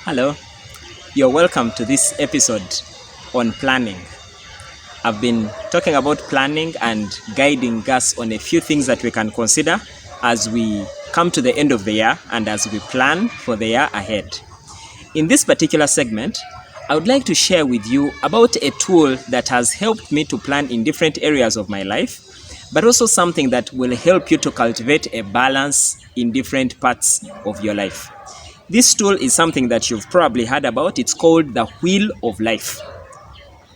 Hello, you're welcome to this episode on planning. I've been talking about planning and guiding us on a few things that we can consider as we come to the end of the year and as we plan for the year ahead. In this particular segment, I would like to share with you about a tool that has helped me to plan in different areas of my life, but also something that will help you to cultivate a balance in different parts of your life. This tool is something that you've probably heard about. It's called the Wheel of Life.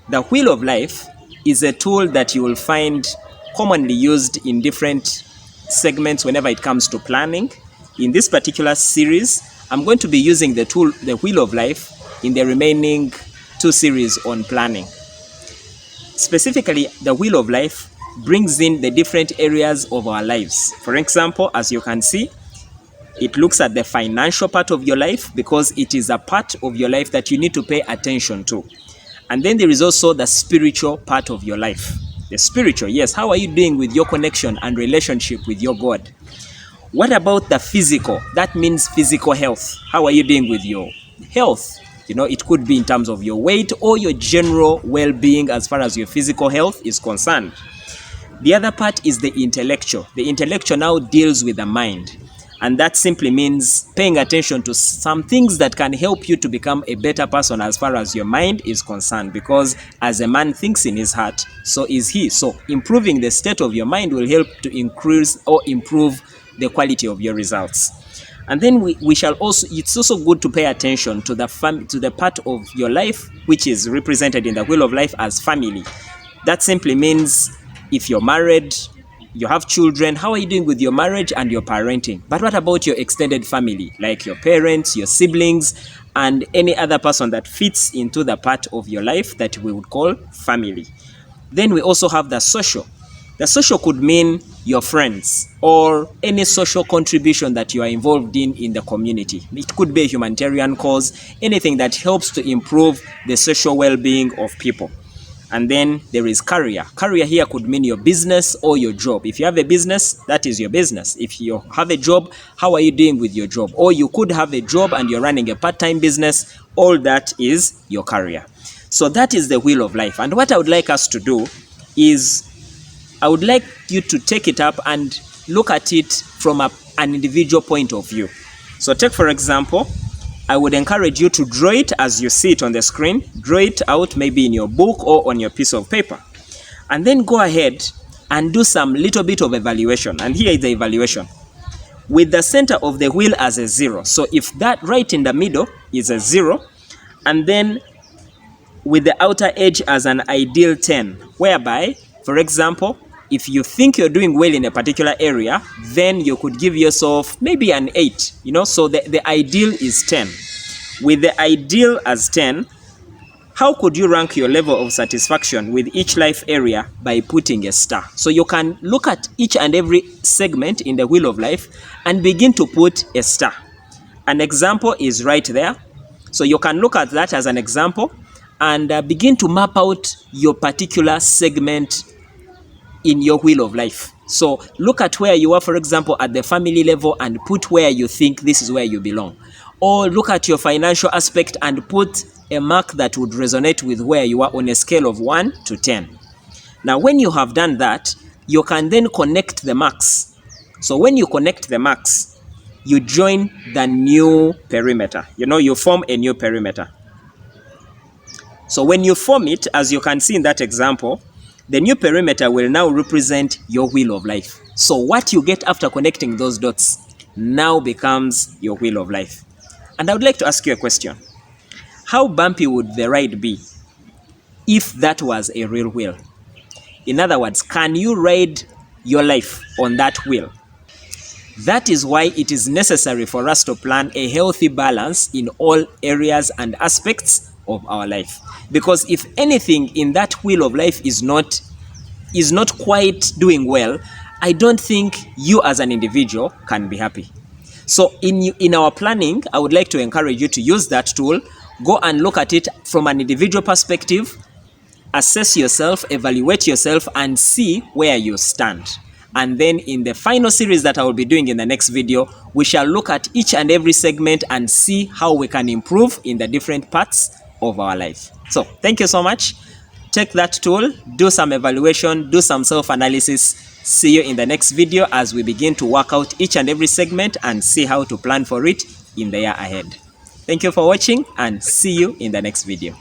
The Wheel of Life is a tool that you will find commonly used in different segments whenever it comes to planning. In this particular series, I'm going to be using the tool, the Wheel of Life, in the remaining two series on planning. Specifically, the Wheel of Life brings in the different areas of our lives. For example, as you can see, it looks at the financial part of your life because it is a part of your life that you need to pay attention to. And then there is also the spiritual part of your life. The spiritual, yes, how are you doing with your connection and relationship with your God? What about the physical? That means physical health. How are you doing with your health? It could be in terms of your weight or your general well-being as far as your physical health is concerned. The other part is the intellectual. The intellectual now deals with the mind. And that simply means paying attention to some things that can help you to become a better person as far as your mind is concerned. Because as a man thinks in his heart, so is he. So improving the state of your mind will help to increase or improve the quality of your results. And then we shall also, it's also good to pay attention to the part of your life which is represented in the Wheel of Life as family. That simply means if you're married, you have children, how are you doing with your marriage and your parenting? But what about your extended family, like your parents, your siblings, and any other person that fits into the part of your life that we would call family? Then we also have the social. The social could mean your friends or any social contribution that you are involved in the community. It could be a humanitarian cause, anything that helps to improve the social well-being of people. And then there is career. Career here could mean your business or your job. If you have a business, that is your business. If you have a job, how are you doing with your job? Or you could have a job and you're running a part-time business. All that is your career. So that is the Wheel of Life. And what I would like us to do is I would like you to take it up and look at it from an individual point of view. So take, for example, I would encourage you to draw it as you see it on the screen. Draw it out maybe in your book or on your piece of paper. And then go ahead and do some little bit of evaluation. And here is the evaluation. With the center of the wheel as a 0. So if that right in the middle is a 0, and then with the outer edge as an ideal 10, whereby, for example, if you think you're doing well in a particular area, then you could give yourself maybe an 8, so the ideal is 10. With the ideal as 10, how could you rank your level of satisfaction with each life area? By putting a star. So you can look at each and every segment in the Wheel of Life and begin to put a star. An example is right there. So you can look at that as an example and begin to map out your particular segment in your Wheel of Life. So look at where you are, for example, at the family level and put where you think this is where you belong. Or look at your financial aspect and put a mark that would resonate with where you are on a scale of 1 to 10. Now, when you have done that, you can then connect the marks. So when you connect the marks, you join the new perimeter. You form a new perimeter. So when you form it, as you can see in that example, the new perimeter will now represent your Wheel of Life. So what you get after connecting those dots now becomes your Wheel of Life. And I would like to ask you a question. How bumpy would the ride be if that was a real wheel? In other words, can you ride your life on that wheel? That is why it is necessary for us to plan a healthy balance in all areas and aspects of our life. Because if anything in that Wheel of Life is not quite doing well, I don't think you as an individual can be happy. So in our planning, I would like to encourage you to use that tool. Go and look at it from an individual perspective, assess yourself, evaluate yourself, and see where you stand. And then in the final series that I will be doing in the next video, we shall look at each and every segment and see how we can improve in the different parts of our life. So thank you so much. Take that tool, do some evaluation, do some self-analysis. See you in the next video as we begin to work out each and every segment and see how to plan for it in the year ahead. Thank you for watching and see you in the next video.